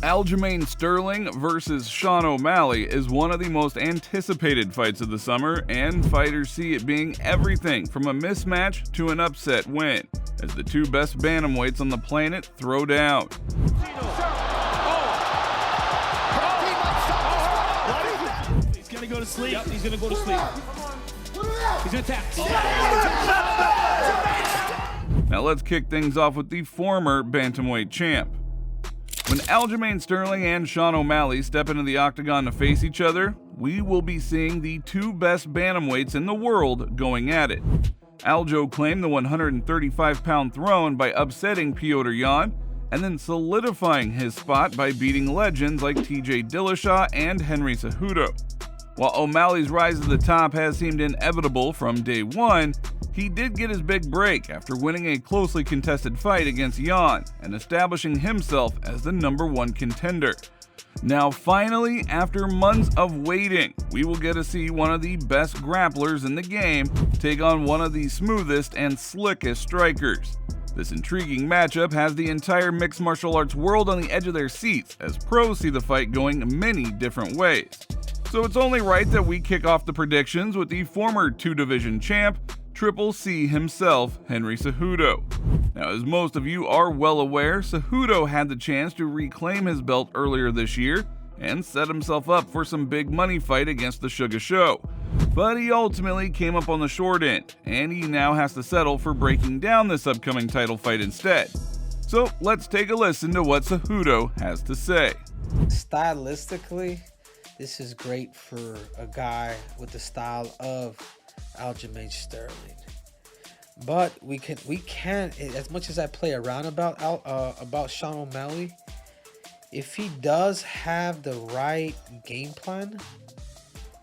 Aljamain Sterling versus Sean O'Malley is one of the most anticipated fights of the summer, and fighters see it being everything from a mismatch to an upset win, as the two best bantamweights on the planet throw down. He's gonna go to sleep. Yep, he's gonna go to sleep. He's gonna tap. Now let's kick things off with the former bantamweight champ. When Aljamain Sterling and Sean O'Malley step into the octagon to face each other, we will be seeing the two best bantamweights in the world going at it. Aljo claimed the 135-pound throne by upsetting Petr Yan, and then solidifying his spot by beating legends like TJ Dillashaw and Henry Cejudo. While O'Malley's rise to the top has seemed inevitable from day one, he did get his big break after winning a closely contested fight against Yan and establishing himself as the #1 contender. Now finally, after months of waiting, we will get to see one of the best grapplers in the game take on one of the smoothest and slickest strikers. This intriguing matchup has the entire mixed martial arts world on the edge of their seats, as pros see the fight going many different ways. So it's only right that we kick off the predictions with the former two-division champ, Triple C himself, Henry Cejudo. Now, as most of you are well aware, Cejudo had the chance to reclaim his belt earlier this year and set himself up for some big money fight against the Suga Sean. But he ultimately came up on the short end, and he now has to settle for breaking down this upcoming title fight instead. So let's take a listen to what Cejudo has to say. Stylistically, this is great for a guy with the style of Aljamain Sterling. But we can, as much as I play around about Sean O'Malley, if he does have the right game plan,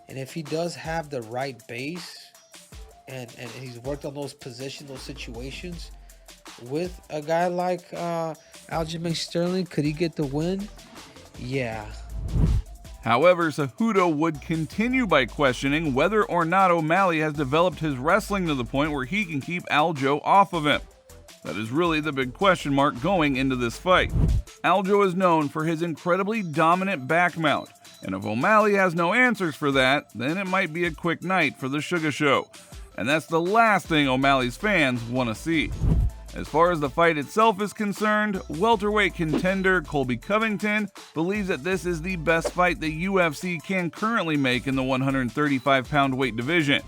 and if he does have the right base, and he's worked on those positions, those situations, with a guy like Aljamain Sterling, could he get the win? Yeah. However, Cejudo would continue by questioning whether or not O'Malley has developed his wrestling to the point where he can keep Aljo off of him. That is really the big question mark going into this fight. Aljo is known for his incredibly dominant back mount, and if O'Malley has no answers for that, then it might be a quick night for the Suga Sean, and that's the last thing O'Malley's fans want to see. As far as the fight itself is concerned, welterweight contender Colby Covington believes that this is the best fight the UFC can currently make in the 135-pound weight division.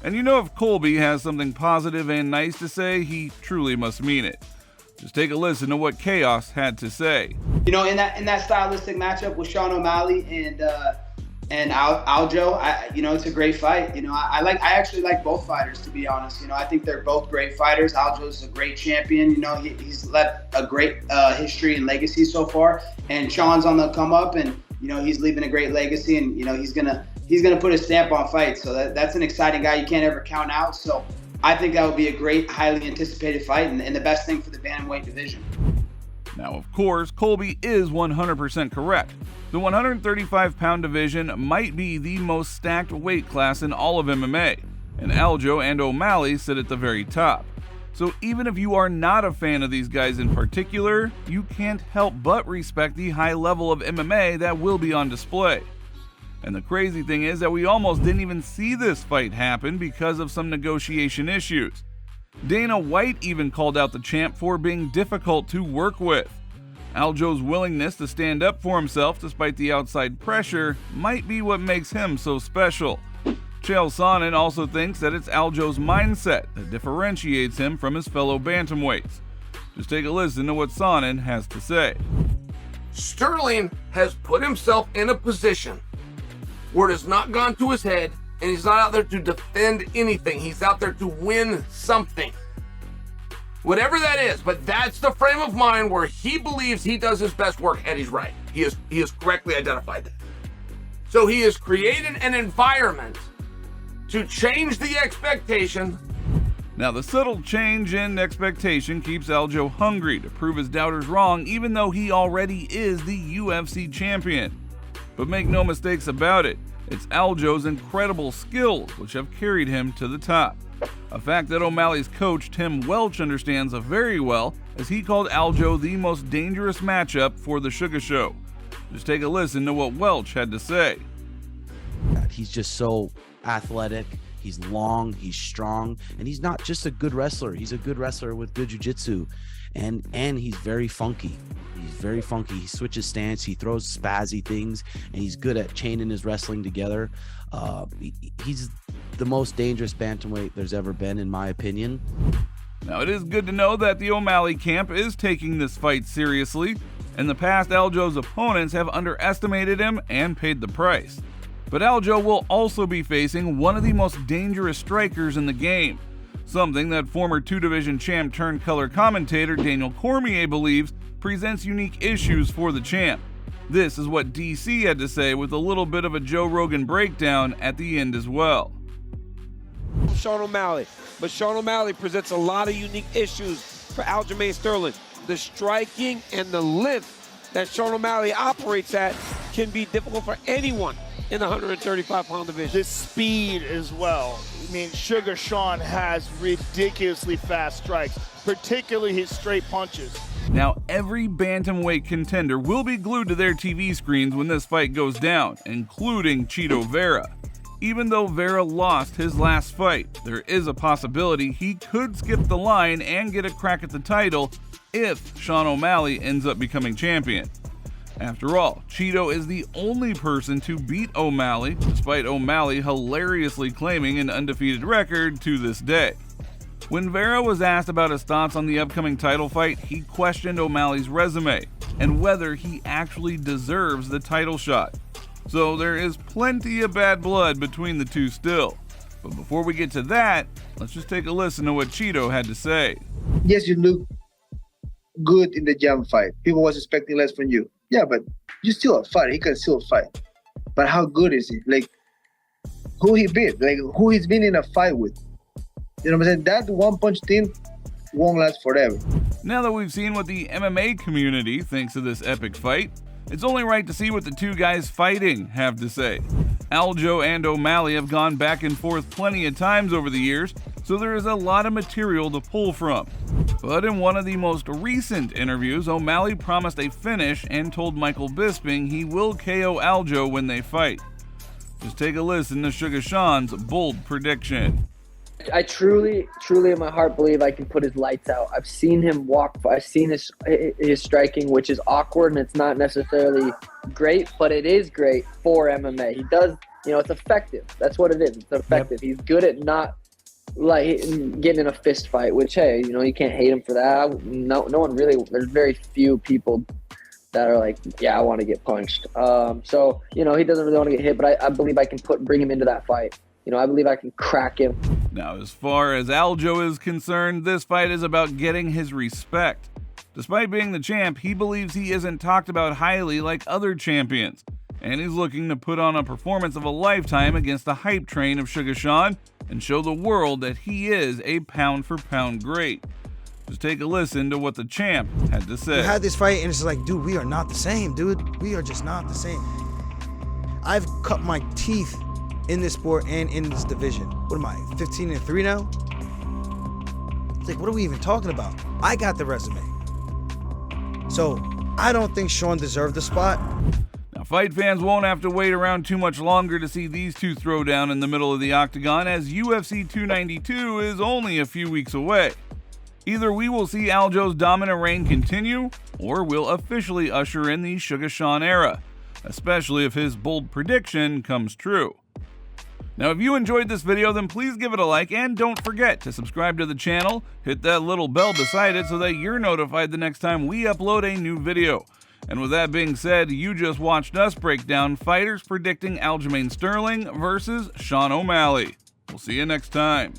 And you know, if Colby has something positive and nice to say, he truly must mean it. Just take a listen to what Chaos had to say. You know, in that stylistic matchup with Sean O'Malley and Aljo, you know, it's a great fight. You know, I actually like both fighters, to be honest. You know, I think they're both great fighters. Aljo's a great champion. You know, he's left a great history and legacy so far. And Sean's on the come up, and you know, he's leaving a great legacy. And you know, he's gonna put a stamp on fights. So that's an exciting guy you can't ever count out. So I think that would be a great, highly anticipated fight, and the best thing for the bantamweight division. Now, of course, Colby is 100% correct. The 135-pound division might be the most stacked weight class in all of MMA, and Aljo and O'Malley sit at the very top. So even if you are not a fan of these guys in particular, you can't help but respect the high level of MMA that will be on display. And the crazy thing is that we almost didn't even see this fight happen because of some negotiation issues. Dana White even called out the champ for being difficult to work with. Aljo's willingness to stand up for himself despite the outside pressure might be what makes him so special. Chael Sonnen also thinks that it's Aljo's mindset that differentiates him from his fellow bantamweights. Just take a listen to what Sonnen has to say. Sterling has put himself in a position where it has not gone to his head, and he's not out there to defend anything. He's out there to win something. Whatever that is, but that's the frame of mind where he believes he does his best work, and he's right. He has correctly identified that. So he has created an environment to change the expectation. Now, the subtle change in expectation keeps Aljo hungry to prove his doubters wrong, even though he already is the UFC champion. But make no mistakes about it, it's Aljo's incredible skills which have carried him to the top. A fact that O'Malley's coach Tim Welch understands very well, as he called Aljo the most dangerous matchup for the Suga Sean. Just take a listen to what Welch had to say. He's just so athletic. He's long, he's strong, and he's not just a good wrestler. He's a good wrestler with good jiu-jitsu, and he's very funky. He's very funky. He switches stance, he throws spazzy things, and he's good at chaining his wrestling together. He's the most dangerous bantamweight there's ever been, in my opinion. Now, it is good to know that the O'Malley camp is taking this fight seriously. In the past, Aljo's opponents have underestimated him and paid the price. But Aljo will also be facing one of the most dangerous strikers in the game, something that former two-division champ turned color commentator Daniel Cormier believes presents unique issues for the champ. This is what DC had to say, with a little bit of a Joe Rogan breakdown at the end as well. Sean O'Malley, but Sean O'Malley presents a lot of unique issues for Aljamain Sterling. The striking and the length that Sean O'Malley operates at can be difficult for anyone in the 135-pound division. The speed as well. I mean, Suga Sean has ridiculously fast strikes, particularly his straight punches. Now, every bantamweight contender will be glued to their TV screens when this fight goes down, including Chito Vera. Even though Vera lost his last fight, there is a possibility he could skip the line and get a crack at the title if Sean O'Malley ends up becoming champion. After all, Chito is the only person to beat O'Malley, despite O'Malley hilariously claiming an undefeated record to this day. When Vera was asked about his thoughts on the upcoming title fight, he questioned O'Malley's resume and whether he actually deserves the title shot. So there is plenty of bad blood between the two still. But before we get to that, let's just take a listen to what Chito had to say. Yes, you look good in the jam fight. People was expecting less from you. Yeah, but you still a fighter. He can still fight. But how good is he? Like, who he beat? Like, who he's been in a fight with? You know what I'm saying? That one-punch team won't last forever. Now that we've seen what the MMA community thinks of this epic fight, it's only right to see what the two guys fighting have to say. Aljo and O'Malley have gone back and forth plenty of times over the years, so there is a lot of material to pull from. But in one of the most recent interviews, O'Malley promised a finish and told Michael Bisping he will KO Aljo when they fight. Just take a listen to Suga Sean's bold prediction. I truly in my heart believe I can put his lights out. I've seen him walk. I've seen his striking, which is awkward, and it's not necessarily great, but it is great for MMA. He does, it's effective. That's what it is. It's effective. Yep. He's good at not like getting in a fist fight, which, hey, you can't hate him for that. No one really, there's very few people that are like, yeah, I want to get punched. So, he doesn't really want to get hit, but I believe I can bring him into that fight. I believe I can crack him. Now, as far as Aljo is concerned, this fight is about getting his respect. Despite being the champ, he believes he isn't talked about highly like other champions, and he's looking to put on a performance of a lifetime against the hype train of Suga Sean and show the world that he is a pound-for-pound great. Just take a listen to what the champ had to say. We had this fight, and it's like, dude, we are not the same, dude. We are just not the same. I've cut my teeth in this sport and in this division. What am I, 15-3 now? It's like, what are we even talking about? I got the resume. So I don't think Sean deserved the spot. Now, fight fans won't have to wait around too much longer to see these two throw down in the middle of the octagon, as UFC 292 is only a few weeks away. Either we will see Aljo's dominant reign continue, or we'll officially usher in the Suga Sean era, especially if his bold prediction comes true. Now, if you enjoyed this video, then please give it a like, and don't forget to subscribe to the channel, hit that little bell beside it so that you're notified the next time we upload a new video. And with that being said, you just watched us break down fighters predicting Aljamain Sterling versus Sean O'Malley. We'll see you next time.